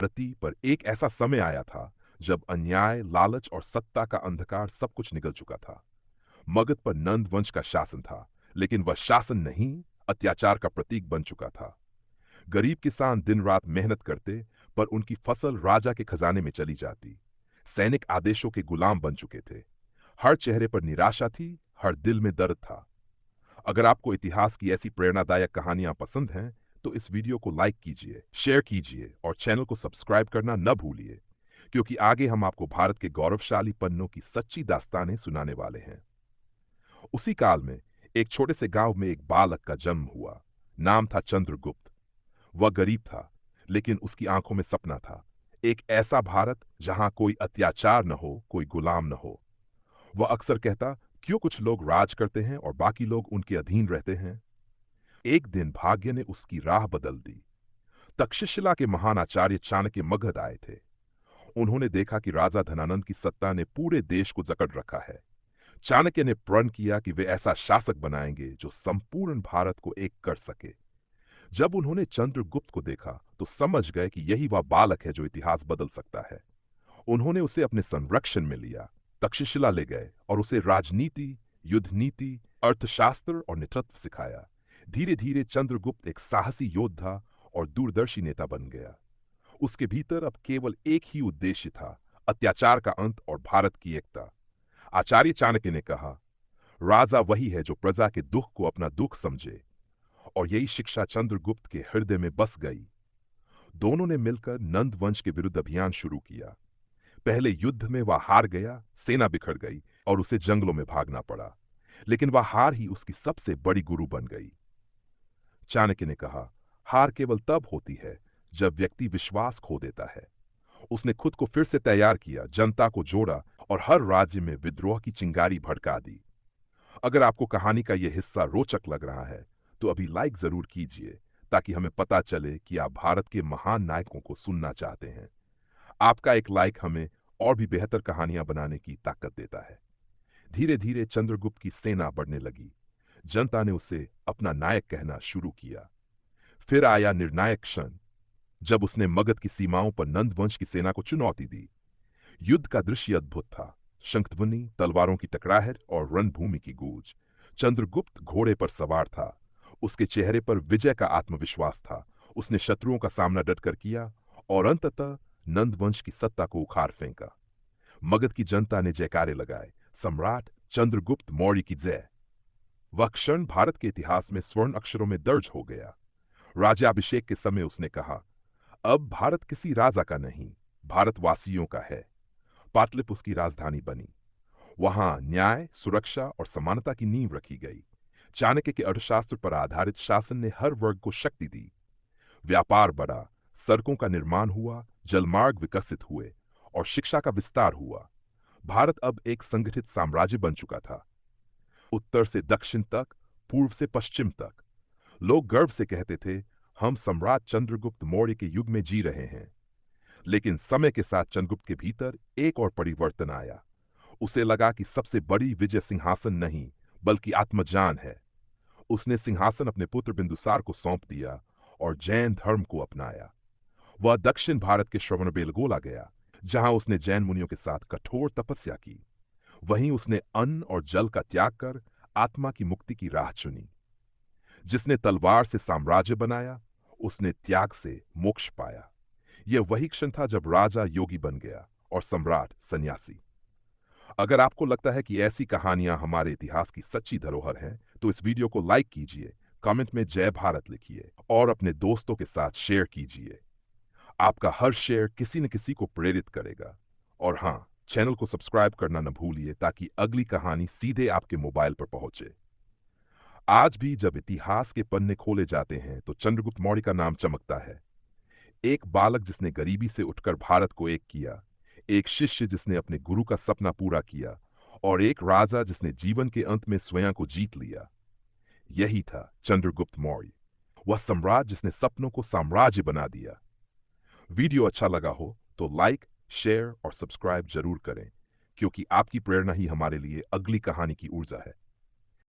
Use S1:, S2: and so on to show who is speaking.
S1: धरती पर एक ऐसा समय आया था जब अन्याय, लालच और सत्ता का अंधकार सब कुछ निगल चुका था। मगध पर नंद वंश का शासन था, लेकिन वह शासन नहीं, अत्याचार का प्रतीक बन चुका था। गरीब किसान दिन रात मेहनत करते, पर उनकी फसल राजा के खजाने में चली जाती। सैनिक आदेशों के गुलाम बन चुके थे। हर चेहरे पर निराशा थी, हर दिल में दर्द था। अगर आपको इतिहास की ऐसी प्रेरणादायक कहानियां पसंद हैं, तो इस वीडियो को लाइक कीजिए, शेयर कीजिए और चैनल को सब्सक्राइब करना न भूलिए, क्योंकि आगे हम आपको भारत के गौरवशाली पन्नों की सच्ची दास्तानें सुनाने वाले हैं। उसी काल में एक छोटे से गांव में एक बालक का जन्म हुआ। नाम था चंद्रगुप्त। वह गरीब था, लेकिन उसकी आंखों में सपना था। एक ऐसा भारत जहां कोई अत्याचार न हो, कोई गुलाम न हो। वह अक्सर कहता, क्यों कुछ लोग राज करते हैं और बाकी लोग उनके अधीन रहते हैं। एक दिन भाग्य ने उसकी राह बदल दी। तक्षशिला के महान आचार्य चाणक्य मगध आए थे। उन्होंने देखा कि राजा धनानंद की सत्ता ने पूरे देश को जकड़ रखा है। चाणक्य ने प्रण किया कि वे ऐसा शासक बनाएंगे जो संपूर्ण भारत को एक कर सके। जब उन्होंने चंद्रगुप्त को देखा तो समझ गए कि यही वह बालक है जो इतिहास बदल सकता है। उन्होंने उसे अपने संरक्षण में लिया, तक्षशिला ले गए और उसे राजनीति, युद्ध नीति, अर्थशास्त्र और नेतृत्व सिखाया। धीरे धीरे चंद्रगुप्त एक साहसी योद्धा और दूरदर्शी नेता बन गया। उसके भीतर अब केवल एक ही उद्देश्य था, अत्याचार का अंत और भारत की एकता। आचार्य चाणक्य ने कहा, राजा वही है जो प्रजा के दुख को अपना दुख समझे, और यही शिक्षा चंद्रगुप्त के हृदय में बस गई। दोनों ने मिलकर नंद वंश के विरुद्ध अभियान शुरू किया। पहले युद्ध में वह हार गया, सेना बिखर गई और उसे जंगलों में भागना पड़ा। लेकिन वह हार ही उसकी सबसे बड़ी गुरु बन गई। चाणक्य ने कहा, हार केवल तब होती है जब व्यक्ति विश्वास खो देता है। उसने खुद को फिर से तैयार किया, जनता को जोड़ा और हर राज्य में विद्रोह की चिंगारी भड़का दी। अगर आपको कहानी का यह हिस्सा रोचक लग रहा है, तो अभी लाइक जरूर कीजिए, ताकि हमें पता चले कि आप भारत के महान नायकों को सुनना चाहते हैं। आपका एक लाइक हमें और भी बेहतर कहानियां बनाने की ताकत देता है। धीरे धीरे चंद्रगुप्त की सेना बढ़ने लगी। जनता ने उसे अपना नायक कहना शुरू किया। फिर आया निर्णायक क्षण, जब उसने मगध की सीमाओं पर नंद वंश की सेना को चुनौती दी। युद्ध का दृश्य अद्भुत था। शंखध्वनि, तलवारों की टकराहट और रणभूमि की गूंज। चंद्रगुप्त घोड़े पर सवार था। उसके चेहरे पर विजय का आत्मविश्वास था। उसने शत्रुओं का सामना डटकर किया और अंततः नंदवंश की सत्ता को उखाड़ फेंका। मगध की जनता ने जयकारे लगाए, सम्राट चंद्रगुप्त मौर्य की जय। वह क्षण भारत के इतिहास में स्वर्ण अक्षरों में दर्ज हो गया। राज्याभिषेक के समय उसने कहा, अब भारत किसी राजा का नहीं, भारतवासियों का है। पाटलिपुत्र उसकी राजधानी बनी। वहां न्याय, सुरक्षा और समानता की नींव रखी गई। चाणक्य के अर्थशास्त्र पर आधारित शासन ने हर वर्ग को शक्ति दी। व्यापार बढ़ा, सड़कों का निर्माण हुआ, जलमार्ग विकसित हुए और शिक्षा का विस्तार हुआ। भारत अब एक संगठित साम्राज्य बन चुका था। उत्तर से दक्षिण तक, पूर्व से पश्चिम तक। लोग गर्व से कहते थे, हम सम्राट चंद्रगुप्त मौर्य के युग में जी रहे हैं। लेकिन समय के साथ चंद्रगुप्त के भीतर एक और परिवर्तन आया। उसे लगा कि सबसे बड़ी विजय सिंहासन नहीं, बल्कि आत्मज्ञान है। उसने सिंहासन अपने पुत्र बिंदुसार को सौंप दिया और जैन धर्म को अपनाया। वह दक्षिण भारत के श्रवणबेलगोला गया, जहां उसने जैन मुनियों के साथ कठोर तपस्या की। वहीं उसने अन्न और जल का त्याग कर आत्मा की मुक्ति की राह चुनी। जिसने तलवार से साम्राज्य बनाया, उसने त्याग से मोक्ष पाया। यह वही क्षण था जब राजा योगी बन गया और सम्राट सन्यासी। अगर आपको लगता है कि ऐसी कहानियां हमारे इतिहास की सच्ची धरोहर हैं, तो इस वीडियो को लाइक कीजिए, कमेंट में जय भारत लिखिए और अपने दोस्तों के साथ शेयर कीजिए। आपका हर शेयर किसी न किसी को प्रेरित करेगा। और हाँ, चैनल को सब्सक्राइब करना न भूलिए, ताकि अगली कहानी सीधे आपके मोबाइल पर पहुंचे। आज भी जब इतिहास के पन्ने खोले जाते हैं, तो चंद्रगुप्त मौर्य का नाम चमकता है। एक बालक जिसने गरीबी से उठकर भारत को एक किया, एक शिष्य जिसने अपने गुरु का सपना पूरा किया, और एक राजा जिसने जीवन के अंत में स्वयं को जीत लिया। यही था चंद्रगुप्त मौर्य, वह सम्राट जिसने सपनों को साम्राज्य बना दिया। वीडियो अच्छा लगा हो तो लाइक, शेयर और सब्सक्राइब जरूर करें, क्योंकि आपकी प्रेरणा ही हमारे लिए अगली कहानी की ऊर्जा है।